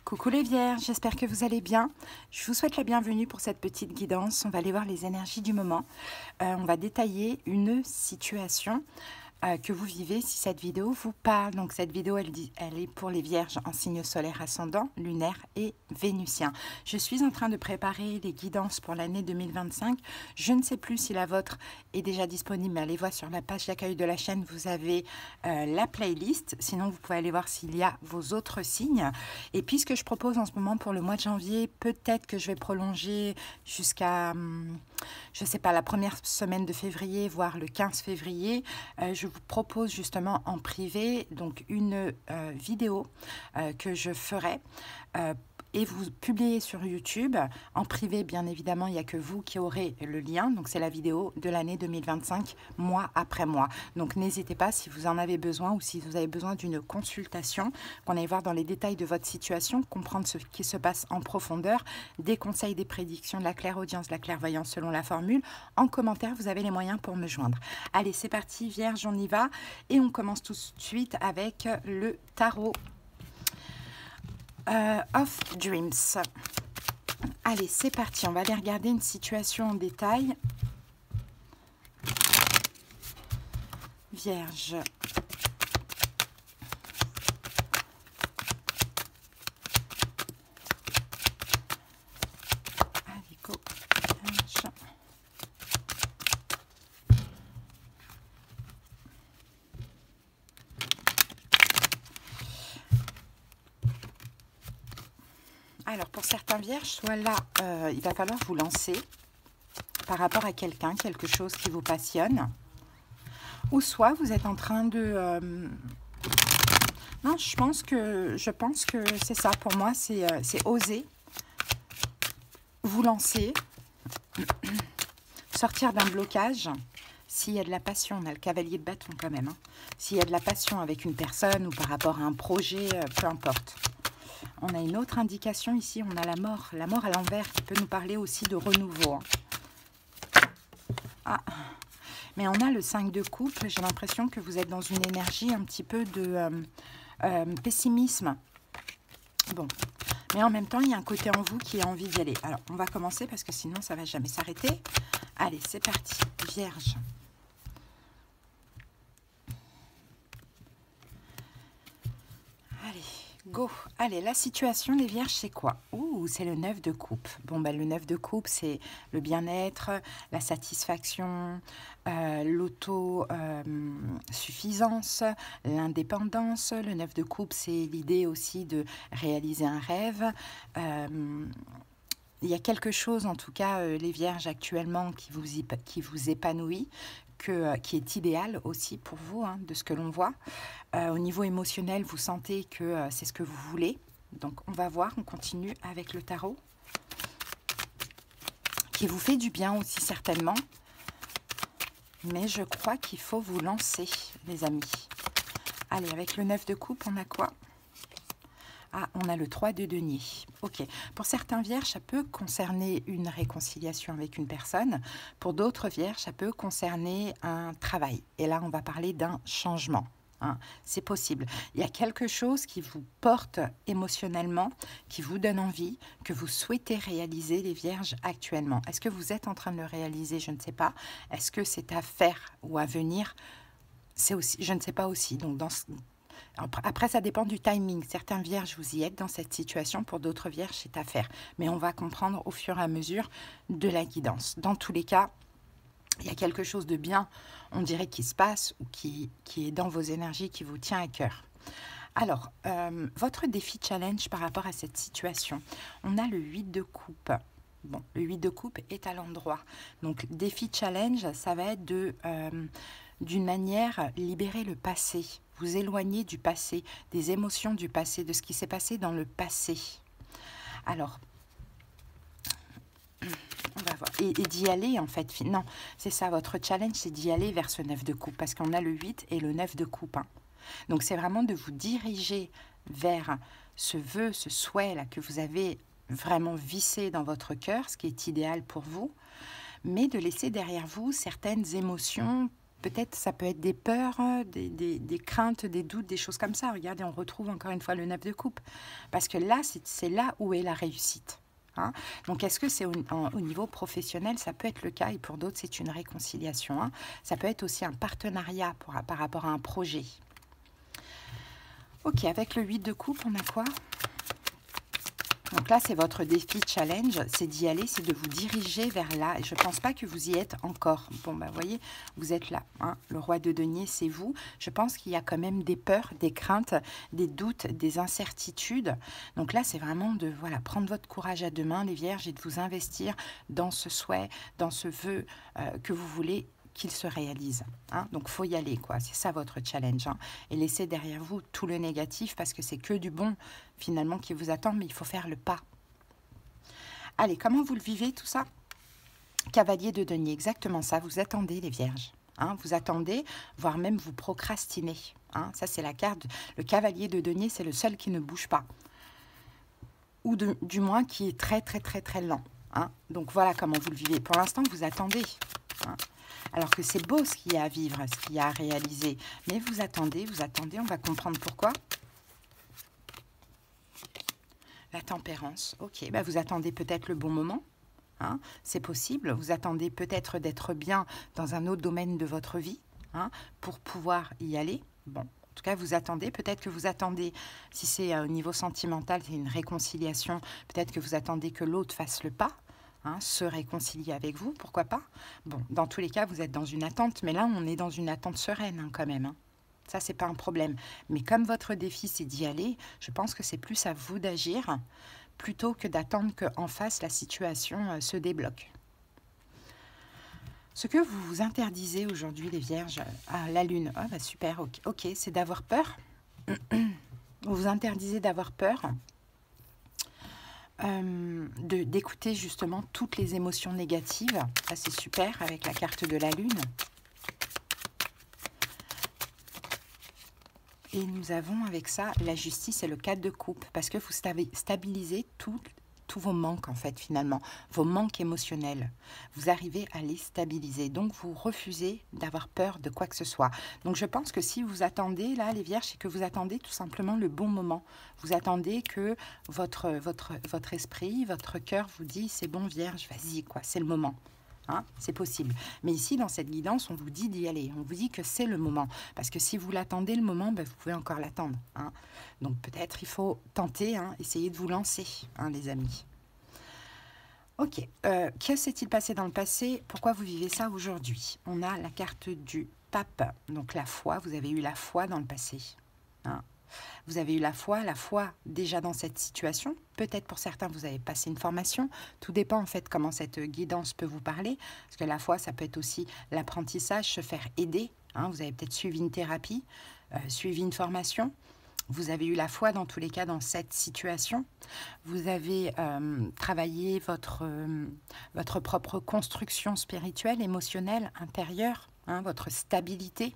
Coucou les vierges, j'espère que vous allez bien. Je vous souhaite la bienvenue pour cette petite guidance. On va aller voir les énergies du moment. On va détailler une situation que vous vivez si cette vidéo vous parle. Donc cette vidéo, elle est pour les vierges en signe solaire ascendant, lunaire et vénusien. Je suis en train de préparer les guidances pour l'année 2025. Je ne sais plus si la vôtre est déjà disponible, mais allez voir sur la page d'accueil de la chaîne, vous avez la playlist. Sinon, vous pouvez aller voir s'il y a vos autres signes. Et puis, ce que je propose en ce moment pour le mois de janvier, peut-être que je vais prolonger jusqu'à, je ne sais pas, la première semaine de février, voire le 15 février. Je vous propose justement en privé donc une vidéo que je ferai et vous publiez sur YouTube. En privé, bien évidemment, il n'y a que vous qui aurez le lien. Donc, c'est la vidéo de l'année 2025, mois après mois. Donc, n'hésitez pas si vous en avez besoin ou si vous avez besoin d'une consultation, qu'on aille voir dans les détails de votre situation, comprendre ce qui se passe en profondeur, des conseils, des prédictions, de la clairaudience, de la clairvoyance selon la formule. En commentaire, vous avez les moyens pour me joindre. Allez, c'est parti, Vierge, on y va. Et on commence tout de suite avec le tarot. Of Dreams. Allez, c'est parti. On va aller regarder une situation en détail. Vierge. Allez, go. Vierge. Alors, pour certains vierges, soit là, il va falloir vous lancer par rapport à quelqu'un, quelque chose qui vous passionne. Ou soit vous êtes en train de... Non, je pense que c'est ça. Pour moi, c'est oser vous lancer, sortir d'un blocage. S'il y a de la passion, on a le cavalier de bâton quand même. Hein. S'il y a de la passion avec une personne ou par rapport à un projet, peu importe. On a une autre indication ici, on a la mort à l'envers qui peut nous parler aussi de renouveau. Ah, mais on a le 5 de coupe, j'ai l'impression que vous êtes dans une énergie un petit peu de pessimisme. Bon, mais en même temps, il y a un côté en vous qui a envie d'y aller. Alors, on va commencer parce que sinon, ça ne va jamais s'arrêter. Allez, c'est parti, Vierge. Allez. Go. Allez, la situation, les vierges, c'est quoi? Ouh, c'est le 9 de coupe. Bon, ben, le 9 de coupe, c'est le bien-être, la satisfaction, l'autosuffisance, l'indépendance. Le 9 de coupe, c'est l'idée aussi de réaliser un rêve. Il y a quelque chose, en tout cas, les vierges actuellement, qui vous épanouit, qui est idéal aussi pour vous, hein, de ce que l'on voit. Au niveau émotionnel, vous sentez que c'est ce que vous voulez. Donc, on va voir, on continue avec le tarot. Qui vous fait du bien aussi, certainement. Mais je crois qu'il faut vous lancer, les amis. Allez, avec le 9 de coupe, on a quoi? Ah, on a le 3 de denier. Ok. Pour certains vierges, ça peut concerner une réconciliation avec une personne. Pour d'autres vierges, ça peut concerner un travail. Et là, on va parler d'un changement. Hein. C'est possible. Il y a quelque chose qui vous porte émotionnellement, qui vous donne envie, que vous souhaitez réaliser, les vierges, actuellement. Est-ce que vous êtes en train de le réaliser? Je ne sais pas. Est-ce que c'est à faire ou à venir? C'est aussi, je ne sais pas aussi. Donc, après, ça dépend du timing. Certains vierges, vous y êtes dans cette situation. Pour d'autres vierges, c'est à faire. Mais on va comprendre au fur et à mesure de la guidance. Dans tous les cas, il y a quelque chose de bien, on dirait, qui se passe ou qui est dans vos énergies, qui vous tient à cœur. Alors, votre défi challenge par rapport à cette situation. On a le 8 de coupe. Bon, le 8 de coupe est à l'endroit. Donc, défi challenge, ça va être d'une manière, libérer le passé. Vous éloigner du passé, des émotions du passé, de ce qui s'est passé dans le passé. Alors, on va voir. Et d'y aller, en fait. Non, c'est ça, votre challenge, c'est d'y aller vers ce 9 de coupe. Parce qu'on a le 8 et le 9 de coupe. Hein. Donc, c'est vraiment de vous diriger vers ce vœu, ce souhait-là que vous avez vraiment vissé dans votre cœur, ce qui est idéal pour vous. Mais de laisser derrière vous certaines émotions peut-être ça peut être des peurs, des craintes, des doutes, des choses comme ça. Regardez, on retrouve encore une fois le 9 de coupe. Parce que là, c'est là où est la réussite. Hein. Donc, est-ce que c'est au niveau professionnel? Ça peut être le cas, et pour d'autres, c'est une réconciliation. Hein. Ça peut être aussi un partenariat par rapport à un projet. Ok, avec le 8 de coupe, on a quoi? Donc là, c'est votre défi challenge, c'est d'y aller, c'est de vous diriger vers là. Et je ne pense pas que vous y êtes encore. Bon, bah, vous voyez, vous êtes là. Hein. Le roi de denier, c'est vous. Je pense qu'il y a quand même des peurs, des craintes, des doutes, des incertitudes. Donc là, c'est vraiment de prendre votre courage à deux mains, les vierges, et de vous investir dans ce souhait, dans ce vœu que vous voulez qu'il se réalise. Hein. Donc, il faut y aller, quoi. C'est ça votre challenge. Hein. Et laissez derrière vous tout le négatif parce que c'est que du bon, finalement, qui vous attend, mais il faut faire le pas. Allez, comment vous le vivez, tout ça? Cavalier de denier, exactement ça. Vous attendez, les vierges. Hein. Vous attendez, voire même vous procrastinez. Hein. Ça, c'est la carte. Le cavalier de denier, c'est le seul qui ne bouge pas. Ou du moins, qui est très, très, très, très lent. Hein. Donc, voilà comment vous le vivez. Pour l'instant, vous attendez. Hein. Alors que c'est beau ce qu'il y a à vivre, ce qu'il y a à réaliser. Mais vous attendez, on va comprendre pourquoi. La tempérance, ok. Bah vous attendez peut-être le bon moment, hein, c'est possible. Vous attendez peut-être d'être bien dans un autre domaine de votre vie, hein, pour pouvoir y aller. Bon, en tout cas, vous attendez. Peut-être que vous attendez, si c'est au niveau sentimental, c'est une réconciliation. Peut-être que vous attendez que l'autre fasse le pas. Hein, se réconcilier avec vous, pourquoi pas. Bon, dans tous les cas, vous êtes dans une attente, mais là, on est dans une attente sereine hein, quand même. Hein. Ça, c'est pas un problème. Mais comme votre défi, c'est d'y aller, je pense que c'est plus à vous d'agir plutôt que d'attendre qu'en face, la situation se débloque. Ce que vous vous interdisez aujourd'hui, les vierges, à la lune, oh, bah super, ok, c'est d'avoir peur. Vous vous interdisez d'avoir peur. D'écouter justement toutes les émotions négatives. Ça, c'est super avec la carte de la lune. Et nous avons avec ça la justice et le 4 de coupe. Parce que vous stabilisez tous vos manques, en fait, finalement. Vos manques émotionnels. Vous arrivez à les stabiliser. Donc, vous refusez d'avoir peur de quoi que ce soit. Donc, je pense que si vous attendez, là, les vierges, c'est que vous attendez tout simplement le bon moment. Vous attendez que votre esprit, votre cœur vous dit, c'est bon, vierge, vas-y, quoi, c'est le moment. Hein, c'est possible. Mais ici, dans cette guidance, on vous dit d'y aller. On vous dit que c'est le moment. Parce que si vous l'attendez le moment, ben, vous pouvez encore l'attendre. Hein. Donc peut-être il faut tenter, hein, essayer de vous lancer, hein, les amis. Ok. Que s'est-il passé dans le passé? Pourquoi vous vivez ça aujourd'hui? On a la carte du pape. Donc la foi. Vous avez eu la foi dans le passé. Hein. Vous avez eu la foi déjà dans cette situation. Peut-être pour certains, vous avez passé une formation. Tout dépend en fait comment cette guidance peut vous parler. Parce que la foi, ça peut être aussi l'apprentissage, se faire aider. Hein. Vous avez peut-être suivi une thérapie, suivi une formation. Vous avez eu la foi dans tous les cas dans cette situation. Vous avez travaillé votre propre construction spirituelle, émotionnelle, intérieure, hein, votre stabilité.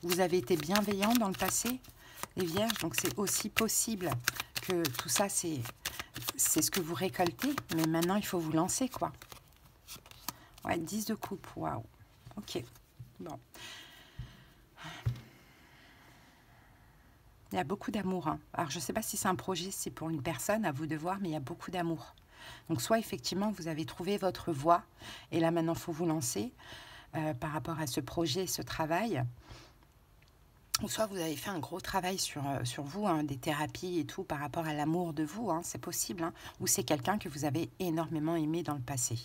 Vous avez été bienveillant dans le passé, les vierges, donc c'est aussi possible que tout ça, c'est ce que vous récoltez, mais maintenant, il faut vous lancer, quoi. Ouais, 10 de coupe, waouh. Ok, bon. Il y a beaucoup d'amour. Hein. Alors, je ne sais pas si c'est un projet, si c'est pour une personne, à vous de voir, mais il y a beaucoup d'amour. Donc, soit effectivement, vous avez trouvé votre voie, et là, maintenant, il faut vous lancer par rapport à ce projet, ce travail. Ou soit vous avez fait un gros travail sur vous, hein, des thérapies et tout, par rapport à l'amour de vous, hein, c'est possible. Hein, ou c'est quelqu'un que vous avez énormément aimé dans le passé.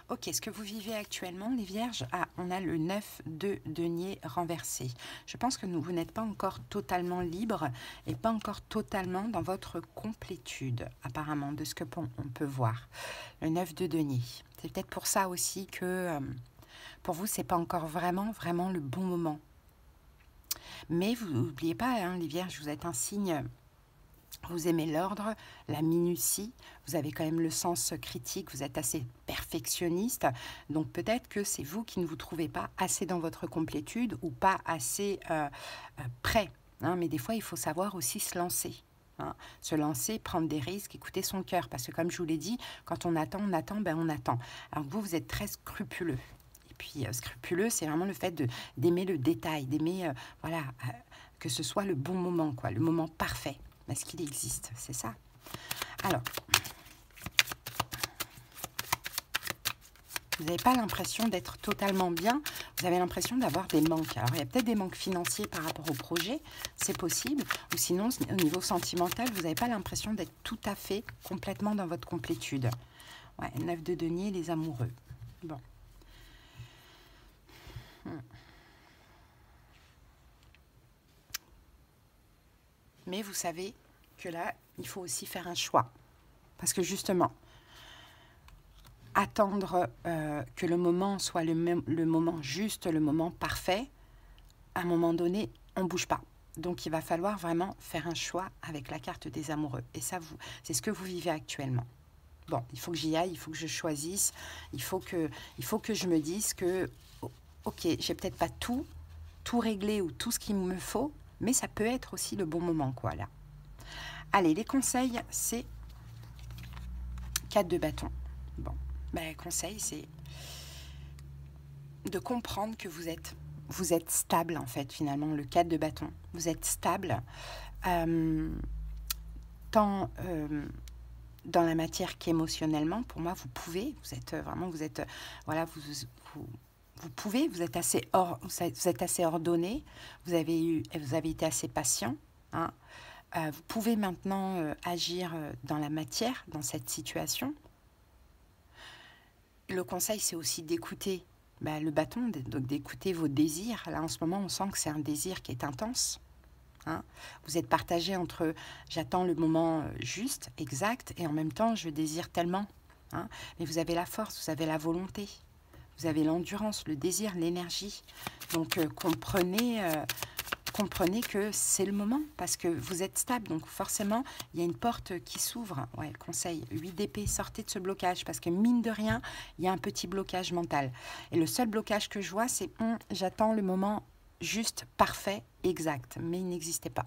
Ok, ce que vous vivez actuellement, les vierges, on a le 9 de denier renversé. Je pense que vous n'êtes pas encore totalement libre et pas encore totalement dans votre complétude, apparemment, de ce que on peut voir. Le 9 de denier. C'est peut-être pour ça aussi que... pour vous, ce n'est pas encore vraiment le bon moment. Mais vous n'oubliez pas, hein, les vierges, vous êtes un signe, vous aimez l'ordre, la minutie, vous avez quand même le sens critique, vous êtes assez perfectionniste. Donc peut-être que c'est vous qui ne vous trouvez pas assez dans votre complétude ou pas assez prêt hein, mais des fois, il faut savoir aussi se lancer. Hein, se lancer, prendre des risques, écouter son cœur. Parce que comme je vous l'ai dit, quand on attend, ben on attend. Alors vous êtes très scrupuleux. Et puis scrupuleux, c'est vraiment le fait d'aimer le détail, d'aimer voilà, que ce soit le bon moment, quoi, le moment parfait. Est-ce qu'il existe? C'est ça. Alors, vous n'avez pas l'impression d'être totalement bien, vous avez l'impression d'avoir des manques. Alors, il y a peut-être des manques financiers par rapport au projet, c'est possible. Ou sinon, au niveau sentimental, vous n'avez pas l'impression d'être tout à fait, complètement dans votre complétude. Ouais, 9 de denier, les amoureux. Bon. Mais vous savez que là, il faut aussi faire un choix. Parce que justement, attendre que le moment soit le moment juste, le moment parfait, à un moment donné, on ne bouge pas. Donc, il va falloir vraiment faire un choix avec la carte des amoureux. Et ça, c'est ce que vous vivez actuellement. Bon, il faut que j'y aille, il faut que je choisisse, il faut que je me dise que, ok, j'ai peut-être pas tout réglé ou tout ce qu'il me faut, mais ça peut être aussi le bon moment, quoi, là. Allez, les conseils, c'est 4 de bâton. Bon. Ben, conseil, c'est de comprendre que vous êtes stable, en fait, finalement, le 4 de bâton. Vous êtes stable, tant dans la matière qu'émotionnellement. Pour moi, vous êtes assez ordonné, vous avez été assez patient, hein. Vous pouvez maintenant agir dans la matière, dans cette situation. Le conseil, c'est aussi d'écouter le bâton, donc d'écouter vos désirs. Là, en ce moment, on sent que c'est un désir qui est intense. Hein. Vous êtes partagé entre j'attends le moment juste, exact, et en même temps, je désire tellement. Hein. Mais vous avez la force, vous avez la volonté, vous avez l'endurance, le désir, l'énergie. Donc, comprenez que c'est le moment parce que vous êtes stable. Donc, forcément, il y a une porte qui s'ouvre. Ouais, conseil, 8 d'épée, sortez de ce blocage parce que mine de rien, il y a un petit blocage mental. Et le seul blocage que je vois, c'est j'attends le moment juste, parfait, exact. Mais il n'existe pas.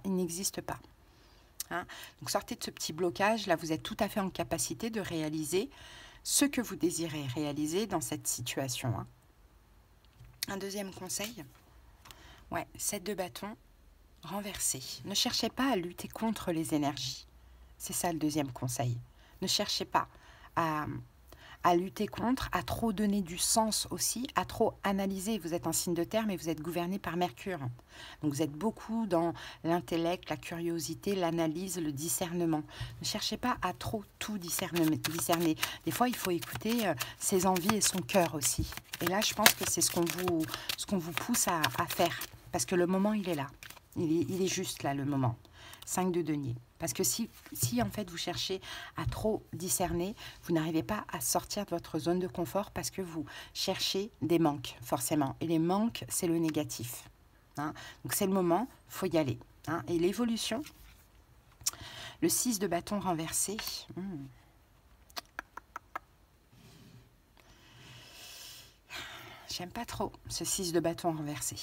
Hein. Donc, sortez de ce petit blocage. Là, vous êtes tout à fait en capacité de réaliser ce que vous désirez réaliser dans cette situation. Hein. Un deuxième conseil. Ouais, 7 de bâton, renversé. Ne cherchez pas à lutter contre les énergies. C'est ça le deuxième conseil. Ne cherchez pas à lutter contre, à trop donner du sens aussi, à trop analyser. Vous êtes un signe de terre, mais vous êtes gouverné par Mercure. Donc vous êtes beaucoup dans l'intellect, la curiosité, l'analyse, le discernement. Ne cherchez pas à trop tout discerner. Des fois, il faut écouter ses envies et son cœur aussi. Et là, je pense que c'est ce qu'on vous pousse à faire. Parce que le moment, il est là. Il est juste là, le moment. 5 de denier. Parce que si en fait vous cherchez à trop discerner, vous n'arrivez pas à sortir de votre zone de confort parce que vous cherchez des manques, forcément. Et les manques, c'est le négatif. Hein. Donc c'est le moment, il faut y aller. Hein. Et l'évolution, le 6 de bâton renversé. J'aime pas trop ce 6 de bâton renversé.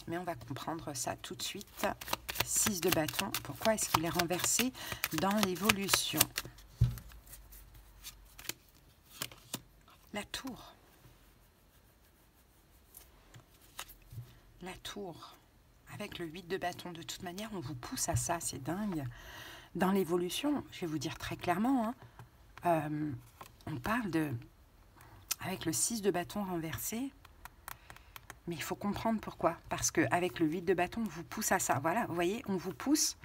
Mais on va comprendre ça tout de suite. 6 de bâton. Pourquoi est-ce qu'il est renversé dans l'évolution? La tour. La tour. Avec le 8 de bâton. De toute manière, on vous pousse à ça. C'est dingue. Dans l'évolution, je vais vous dire très clairement, hein, on parle de... Avec le 6 de bâton renversé... Mais il faut comprendre pourquoi. Parce qu'avec le 8 de bâton, on vous pousse à ça. Voilà, vous voyez, on vous pousse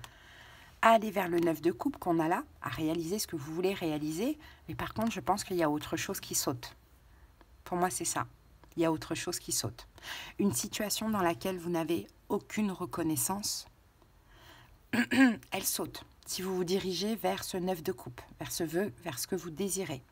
à aller vers le 9 de coupe qu'on a là, à réaliser ce que vous voulez réaliser. Mais par contre, je pense qu'il y a autre chose qui saute. Pour moi, c'est ça. Il y a autre chose qui saute. Une situation dans laquelle vous n'avez aucune reconnaissance, elle saute. Si vous vous dirigez vers ce 9 de coupe, vers ce vœu, vers ce que vous désirez.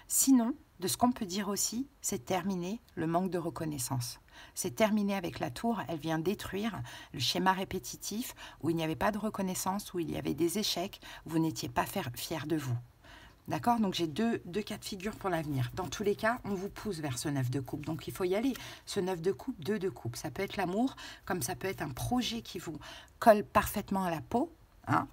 Sinon, de ce qu'on peut dire aussi, c'est terminer le manque de reconnaissance. C'est terminé avec la tour, elle vient détruire le schéma répétitif où il n'y avait pas de reconnaissance, où il y avait des échecs, où vous n'étiez pas fier de vous. D'accord? Donc j'ai deux cas de figure pour l'avenir. Dans tous les cas, on vous pousse vers ce 9 de coupe. Donc il faut y aller. Ce 9 de coupe, 2 de coupe. Ça peut être l'amour, comme ça peut être un projet qui vous colle parfaitement à la peau. Hein?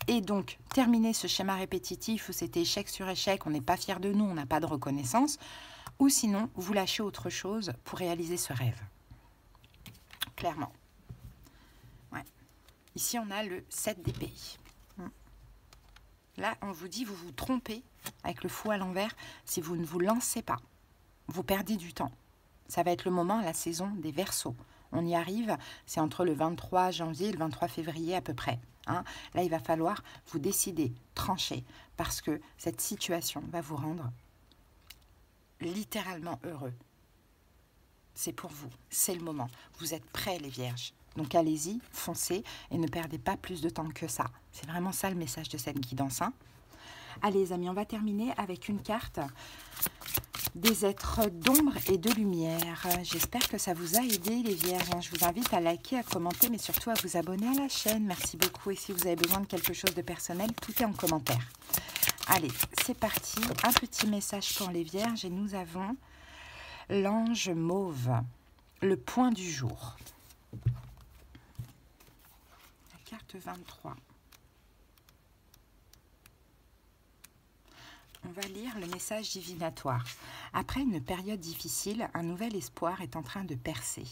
Et donc, terminer ce schéma répétitif où c'était échec sur échec, on n'est pas fier de nous, on n'a pas de reconnaissance. Ou sinon, vous lâchez autre chose pour réaliser ce rêve. Clairement. Ouais. Ici, on a le 7 d'épée. Là, on vous dit, vous vous trompez avec le fou à l'envers si vous ne vous lancez pas. Vous perdez du temps. Ça va être le moment, la saison des Verseaux. On y arrive, c'est entre le 23 janvier et le 23 février à peu près. Hein. Là, il va falloir vous décider, trancher, parce que cette situation va vous rendre littéralement heureux. C'est pour vous, c'est le moment. Vous êtes prêts, les vierges. Donc allez-y, foncez et ne perdez pas plus de temps que ça. C'est vraiment ça le message de cette guidance. Hein. Allez les amis, on va terminer avec une carte des êtres d'ombre et de lumière. J'espère que ça vous a aidé les vierges. Je vous invite à liker, à commenter, mais surtout à vous abonner à la chaîne. Merci beaucoup. Et si vous avez besoin de quelque chose de personnel, tout est en commentaire. Allez, c'est parti. Un petit message pour les vierges et nous avons l'ange mauve, le point du jour. Carte 23. On va lire le message divinatoire. Après une période difficile, un nouvel espoir est en train de percer.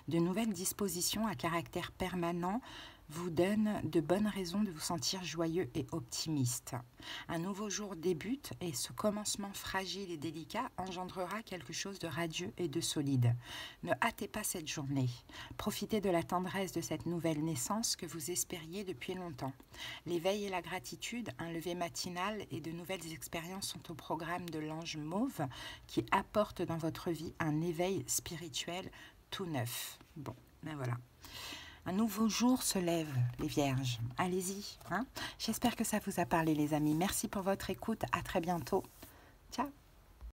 De nouvelles dispositions à caractère permanent vous donnent de bonnes raisons de vous sentir joyeux et optimiste. Un nouveau jour débute et ce commencement fragile et délicat engendrera quelque chose de radieux et de solide. Ne hâtez pas cette journée. Profitez de la tendresse de cette nouvelle naissance que vous espériez depuis longtemps. L'éveil et la gratitude, un lever matinal et de nouvelles expériences sont au programme de l'ange mauve qui apporte dans votre vie un éveil spirituel tout neuf. Bon, ben voilà. Un nouveau jour se lève, les vierges. Allez-y. Hein. J'espère que ça vous a parlé, les amis. Merci pour votre écoute. À très bientôt. Ciao.